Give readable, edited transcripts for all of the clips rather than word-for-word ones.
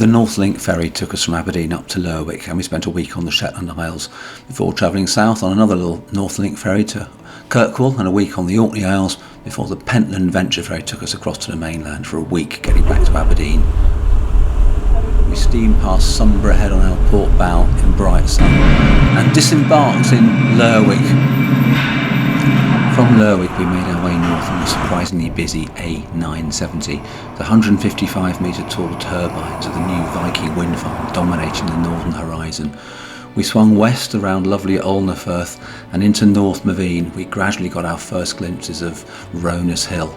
The North Link ferry took us from Aberdeen up to Lerwick, and we spent a week on the Shetland Isles before travelling south on another little North Link ferry to Kirkwall, and a week on the Orkney Isles before the Pentland Venture ferry took us across to the mainland for a week, getting back to Aberdeen. We steamed past Sunborough Head on our port bow in bright sun and disembarked in Lerwick. From Lerwick we made our way north on the surprisingly busy A970, the 155 metre tall turbines of the new Viking wind farm dominating the northern horizon. We swung west around lovely Ulnafirth and into North Maveen. We gradually got our first glimpses of Ronas Hill.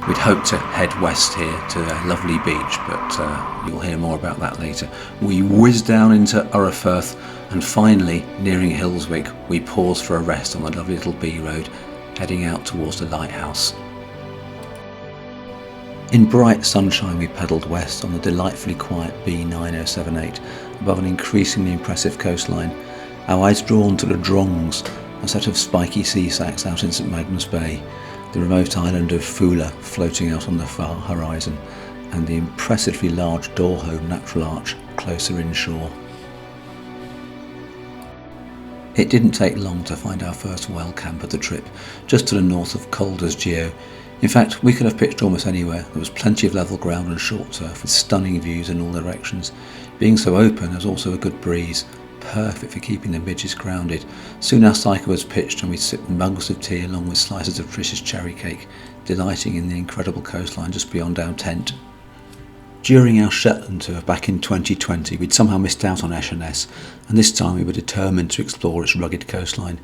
We'd hoped to head west here to a lovely beach, but you'll hear more about that later. We whizzed down into Urrafirth, and finally, nearing Hillswick, we paused for a rest on the lovely little B road, heading out towards the lighthouse. In bright sunshine we pedalled west on the delightfully quiet B9078 above an increasingly impressive coastline, our eyes drawn to the Drongs, a set of spiky sea sacks out in St Magnus Bay, the remote island of Fula floating out on the far horizon, and the impressively large Dorho natural arch closer inshore. It didn't take long to find our first well camp of the trip, just to the north of Calder's Geo. In fact, we could have pitched almost anywhere. There was plenty of level ground and short surf with stunning views in all directions. Being so open, there was also a good breeze, perfect for keeping the midges grounded. Soon our Staika was pitched and we sipped mugs of tea along with slices of Trish's cherry cake, delighting in the incredible coastline just beyond our tent. During our Shetland tour back in 2020, we'd somehow missed out on Esheness, and this time we were determined to explore its rugged coastline.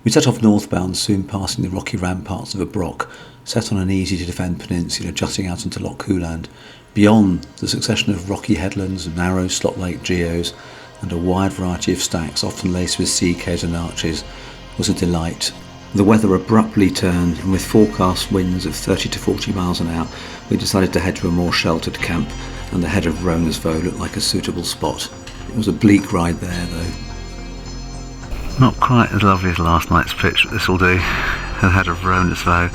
We set off northbound, soon passing the rocky ramparts of a broch, set on an easy-to-defend peninsula jutting out into Loch Hjaltland. Beyond, the succession of rocky headlands, narrow slot lake geos, and a wide variety of stacks, often laced with sea caves and arches, was a delight. The weather abruptly turned, and with forecast winds of 30 to 40 miles an hour, we decided to head to a more sheltered camp, and the head of Ronasvo looked like a suitable spot. It was a bleak ride there, though. Not quite as lovely as last night's pitch, but this will do. The head of Ronasvo.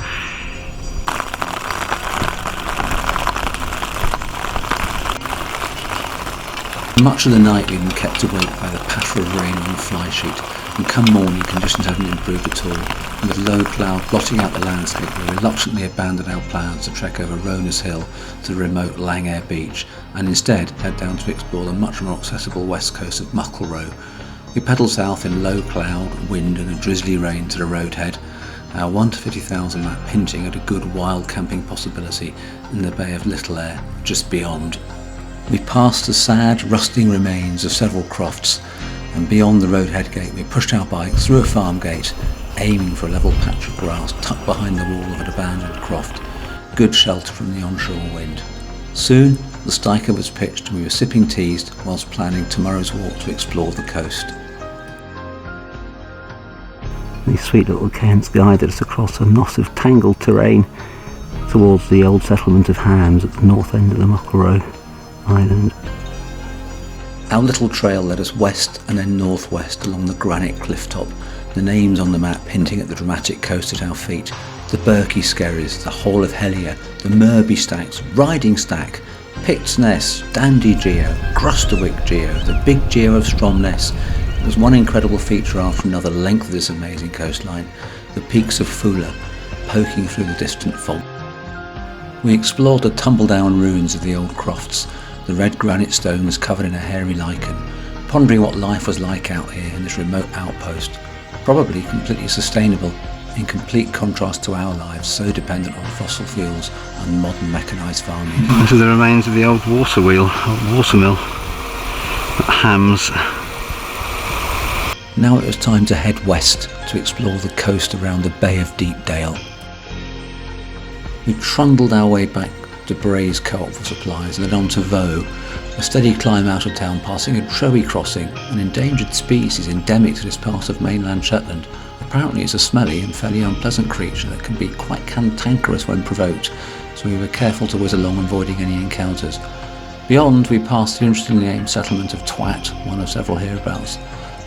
Much of the night we'd been kept awake by the patter of rain on the fly sheet, and come morning conditions hadn't improved at all, and with low cloud blotting out the landscape we reluctantly abandoned our plans to trek over Ronas Hill to the remote Langare beach, and instead head down to explore the much more accessible west coast of Mucklerow. We pedalled south in low cloud, wind and a drizzly rain to the roadhead, our 1 to 50,000 map hinting at a good wild camping possibility in the Bay of Little Air just beyond. We passed the sad, rusting remains of several crofts, and beyond the roadhead gate we pushed our bikes through a farm gate, aiming for a level patch of grass tucked behind the wall of an abandoned croft, good shelter from the onshore wind. Soon the Staika was pitched and we were sipping teas whilst planning tomorrow's walk to explore the coast. These sweet little cairns guided us across a knot of tangled terrain towards the old settlement of Hams at the north end of the Mucklerow Island. Our little trail led us west and then northwest along the granite cliff top, the names on the map hinting at the dramatic coast at our feet. The Berkey Skerries, the Hall of Hellier, the Merby Stacks, Riding Stack, Pict's Ness, Dandy Geo, Grusterwick Geo, the Big Geo of Stromness. There was one incredible feature after another length of this amazing coastline, the peaks of Fula, poking through the distant fog. We explored the tumble-down ruins of the old crofts, the red granite stones covered in a hairy lichen, pondering what life was like out here in this remote outpost, probably completely sustainable, in complete contrast to our lives, so dependent on fossil fuels and modern mechanised farming. This is the remains of the old water wheel, water mill at Hams. Now it was time to head west to explore the coast around the Bay of Deepdale. We trundled our way back to Bray's Co-op for supplies and then on to Vaux, a steady climb out of town passing a Trowie crossing, an endangered species endemic to this part of mainland Shetland. Apparently it's a smelly and fairly unpleasant creature that can be quite cantankerous when provoked, so we were careful to whiz along avoiding any encounters. Beyond we passed the interestingly named settlement of Twat, one of several hereabouts.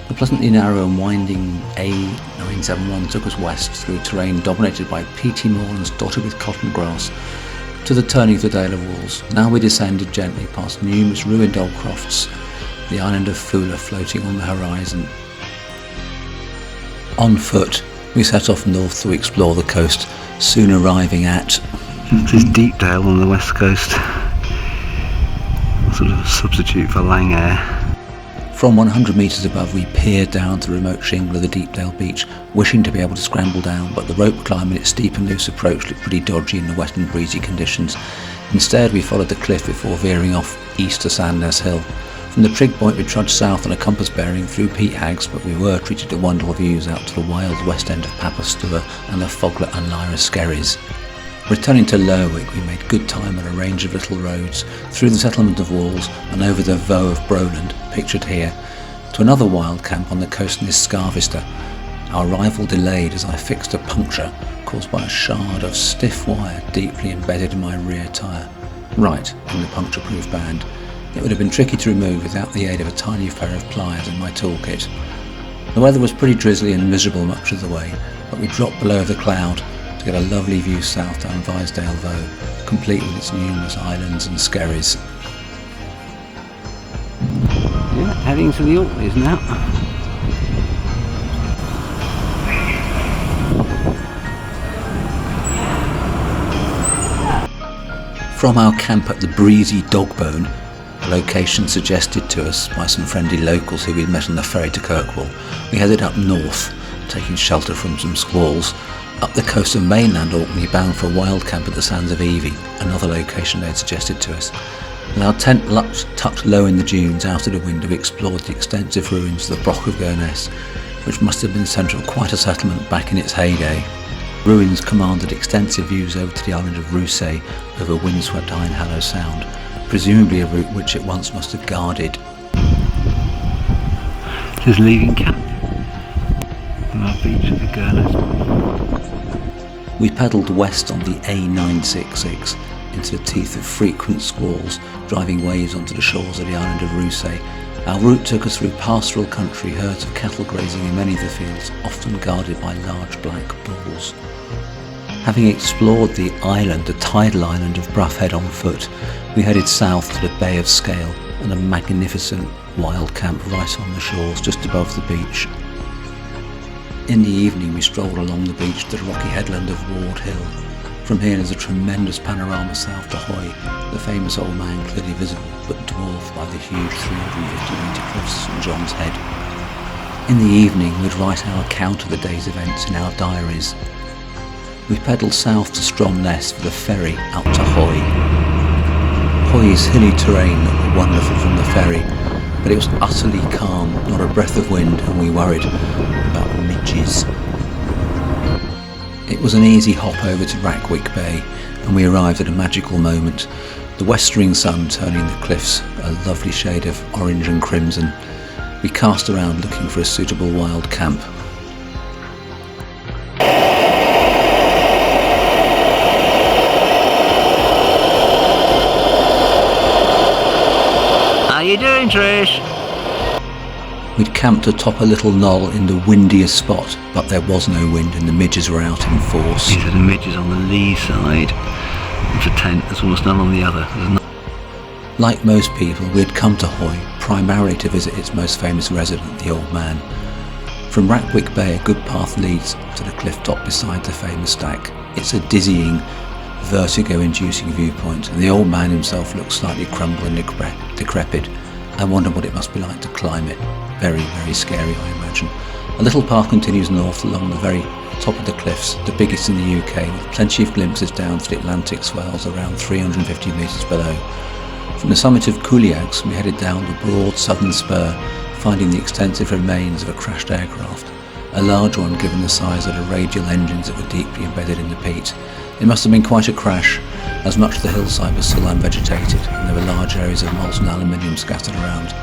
The pleasantly narrow and winding A971 took us west through terrain dominated by peaty moorlands dotted with cotton grass. to the turning of the Dale of Walls. Now we descended gently past numerous ruined old crofts, the island of Fula floating on the horizon. On foot, we set off north to explore the coast, soon arriving at... This is Deepdale on the west coast, sort of a substitute for Langair. From 100 metres above, we peered down to the remote shingle of the Deepdale beach, wishing to be able to scramble down, but the rope climb in its steep and loose approach looked pretty dodgy in the wet and breezy conditions. Instead, we followed the cliff before veering off east to Sandness Hill. From the trig point, we trudged south on a compass bearing through Peat Hags, but we were treated to wonderful views out to the wild west end of Papastua and the Foglet and Lyra Skerries. Returning to Lerwick, we made good time on a range of little roads, through the settlement of Walls and over the Voe of Broland, pictured here, to another wild camp on the coast near Scarvista. Our arrival delayed as I fixed a puncture caused by a shard of stiff wire deeply embedded in my rear tyre, right in the puncture-proof band. It would have been tricky to remove without the aid of a tiny pair of pliers in my toolkit. The weather was pretty drizzly and miserable much of the way, but we dropped below the cloud to get a lovely view south down Visedale Voe, complete with its numerous islands and skerries. Yeah, heading to the Orkneys now. From our camp at the breezy Dogbone, a location suggested to us by some friendly locals who we'd met on the ferry to Kirkwall, we headed up north, taking shelter from some squalls, up the coast of mainland Orkney, bound for a wild camp at the sands of Evie, another location they had suggested to us. With our tent tucked low in the dunes out of the window, we explored the extensive ruins of the Broch of Gurness, which must have been the centre of quite a settlement back in its heyday. Ruins commanded extensive views over to the island of Rousset over windswept Ironhallow Sound, presumably a route which it once must have guarded. Just leaving camp from our beach at the Gurness. We paddled west on the A966 into the teeth of frequent squalls, driving waves onto the shores of the island of Rousset. Our route took us through pastoral country, herds of cattle grazing in many of the fields, often guarded by large black bulls. Having explored the tidal island of Bruff Head on foot, we headed south to the Bay of Scale and a magnificent wild camp right on the shores just above the beach. In the evening we strolled along the beach to the rocky headland of Ward Hill. From here there's a tremendous panorama south to Hoy, the famous Old Man clearly visible but dwarfed by the huge 350-metre cliffs of St John's Head. In the evening we'd write our account of the day's events in our diaries. We pedalled south to Stromness for the ferry out to Hoy. Hoy's hilly terrain looked wonderful from the ferry, but it was utterly calm, not a breath of wind, and we worried about midges. It was an easy hop over to Racwick Bay, and we arrived at a magical moment, the westering sun turning the cliffs a lovely shade of orange and crimson. We cast around looking for a suitable wild camp. How you doing, Trish? We'd camped atop a little knoll in the windiest spot, but there was no wind and the midges were out in force. These are the midges on the lee side of the tent, there's almost none on the other. Like most people, we had come to Hoy primarily to visit its most famous resident, the Old Man. From Racwick Bay, a good path leads to the cliff top beside the famous stack. It's a dizzying, vertigo-inducing viewpoint, and the Old Man himself looks slightly crumbled and decrepit. I wonder what it must be like to climb it. Very, very scary, I imagine. A little path continues north along the very top of the cliffs, the biggest in the UK, with plenty of glimpses down to the Atlantic swells around 350 metres below. From the summit of Culiags, we headed down the broad southern spur, finding the extensive remains of a crashed aircraft, a large one given the size of the radial engines that were deeply embedded in the peat. It must have been quite a crash, as much of the hillside was still unvegetated, and there were large areas of molten aluminium scattered around.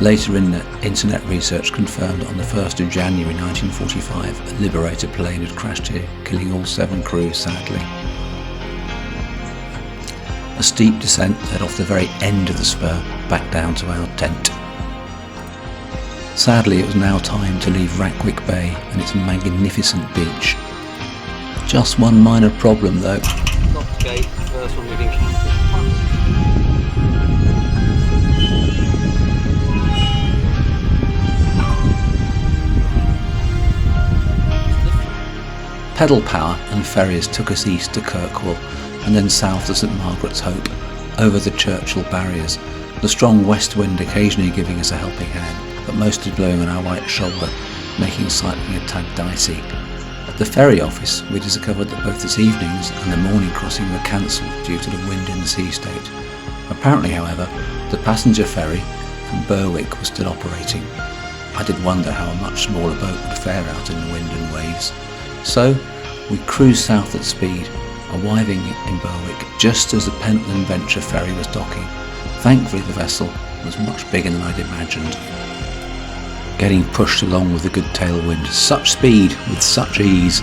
Later internet research confirmed that on the 1st of January 1945, a Liberator plane had crashed here, killing all 7 crew, sadly. A steep descent led off the very end of the spur, back down to our tent. Sadly, it was now time to leave Racwick Bay and its magnificent beach. Just one minor problem though. gate, first one we've encountered. Pedal power and ferries took us east to Kirkwall and then south to St Margaret's Hope, over the Churchill barriers, the strong west wind occasionally giving us a helping hand, but mostly blowing on our right shoulder, making cycling a tad dicey. At the ferry office, we discovered that both its evenings and the morning crossing were cancelled due to the wind in the sea state. Apparently, however, the passenger ferry from Lerwick was still operating. I did wonder how a much smaller boat would fare out in the wind and waves. So, we cruised south at speed, arriving in Lerwick just as the Pentland Venture ferry was docking. Thankfully the vessel was much bigger than I'd imagined. Getting pushed along with a good tailwind, such speed with such ease.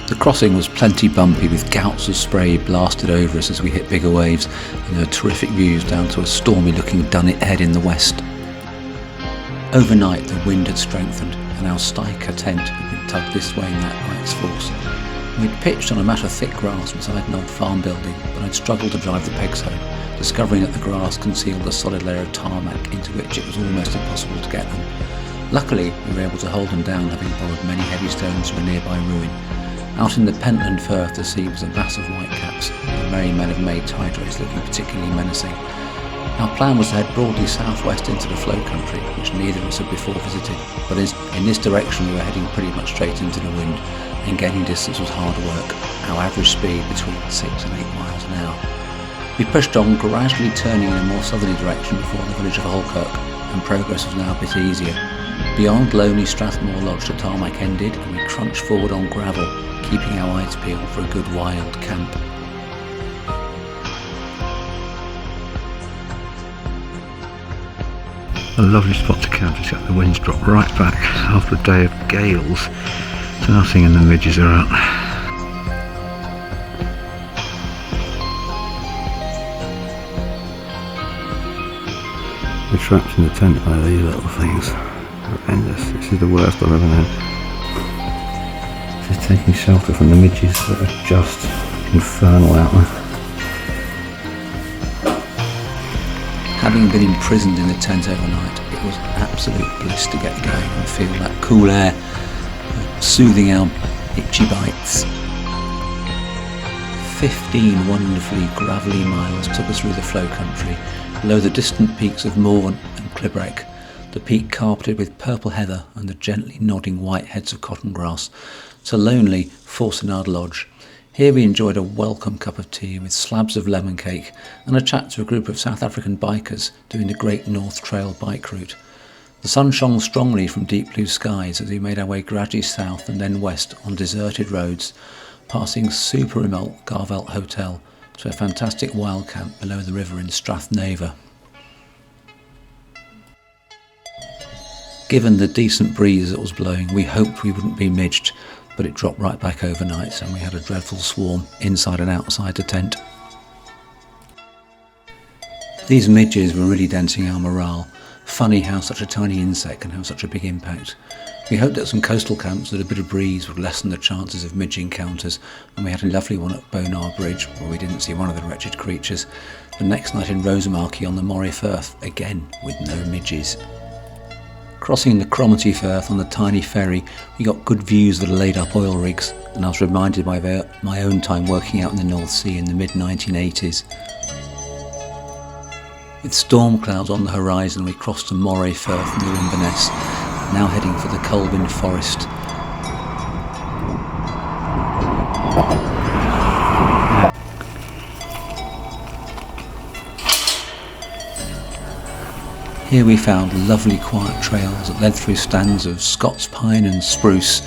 The crossing was plenty bumpy with gouts of spray blasted over us as we hit bigger waves, and there were terrific views down to a stormy looking Dunnet Head in the west. Overnight the wind had strengthened and our Staika tent had been tugged this way and that by its force. We'd pitched on a mat of thick grass beside an old farm building, but I'd struggled to drive the pegs home, discovering that the grass concealed a solid layer of tarmac into which it was almost impossible to get them. Luckily, we were able to hold them down, having borrowed many heavy stones from a nearby ruin. Out in the Pentland Firth, the sea was a mass of whitecaps, the merry men of May tide race looking particularly menacing. Our plan was to head broadly southwest into the flow country, which neither of us had before visited, but in this direction we were heading pretty much straight into the wind, and gaining distance was hard work, our average speed between 6 and 8 miles an hour. We pushed on, gradually turning in a more southerly direction before the village of Falkirk, and progress was now a bit easier. Beyond lonely Strathmore Lodge the tarmac ended, and we crunched forward on gravel, keeping our eyes peeled for a good wild camp. A lovely spot to camp, except the wind's dropped right back after a day of gales, so nothing and the midges are out. We're trapped in the tent by these little things. Horrendous. This is the worst I've ever known. Just taking shelter from the midges that are just infernal out there. Having been imprisoned in the tent overnight, it was absolute bliss to get going and feel that cool air soothing our itchy bites. 15 wonderfully gravelly miles took us through the flow country, below the distant peaks of Morven and Clibrec, the peak carpeted with purple heather and the gently nodding white heads of cotton grass, to lonely Forcenard Lodge. Here we enjoyed a welcome cup of tea with slabs of lemon cake and a chat to a group of South African bikers doing the Great North Trail bike route. The sun shone strongly from deep blue skies as we made our way gradually south and then west on deserted roads, passing super remote Garvelt Hotel to a fantastic wild camp below the river in Strathneva. Given the decent breeze that was blowing, we hoped we wouldn't be midged, but it dropped right back overnight and we had a dreadful swarm inside and outside the tent. These midges were really denting our morale. Funny how such a tiny insect can have such a big impact. We hoped at some coastal camps that a bit of breeze would lessen the chances of midge encounters, and we had a lovely one at Bonar Bridge where we didn't see one of the wretched creatures. The next night in Rosemarkie on the Moray Firth, again with no midges. Crossing the Cromarty Firth on the tiny ferry, we got good views of the laid-up oil rigs, and I was reminded by my own time working out in the North Sea in the mid-1980s. With storm clouds on the horizon, we crossed the Moray Firth near Inverness, now heading for the Colvin Forest. Here we found lovely quiet trails that led through stands of Scots pine and spruce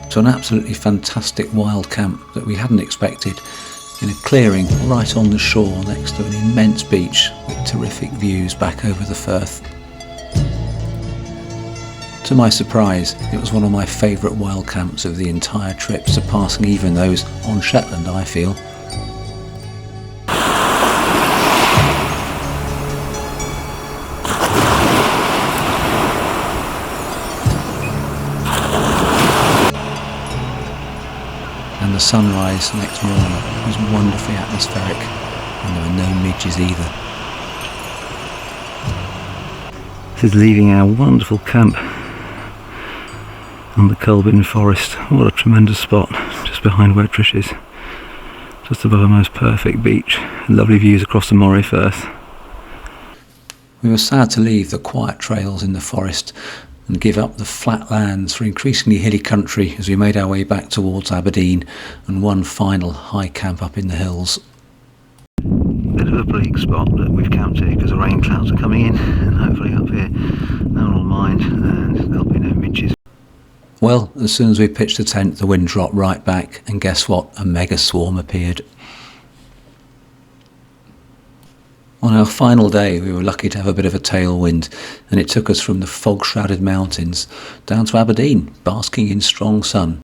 to an absolutely fantastic wild camp that we hadn't expected, in a clearing right on the shore next to an immense beach with terrific views back over the Firth. To my surprise, it was one of my favourite wild camps of the entire trip, surpassing even those on Shetland, I feel. And and the sunrise next morning was wonderfully atmospheric, and there were no midges either. This is leaving our wonderful camp on the Culbin Forest. What a tremendous spot, just behind where Trish is, just above a most perfect beach, lovely views across the Moray Firth. We were sad to leave the quiet trails in the forest and give up the flat lands for increasingly hilly country as we made our way back towards Aberdeen and one final high camp up in the hills. Bit of a bleak spot that we've camped here because the rain clouds are coming in, and hopefully up here no one will mind and there'll be no midges. Well, as soon as we pitched the tent, the wind dropped right back, and guess what? A mega swarm appeared. On our final day, we were lucky to have a bit of a tailwind, and it took us from the fog-shrouded mountains down to Aberdeen, basking in strong sun.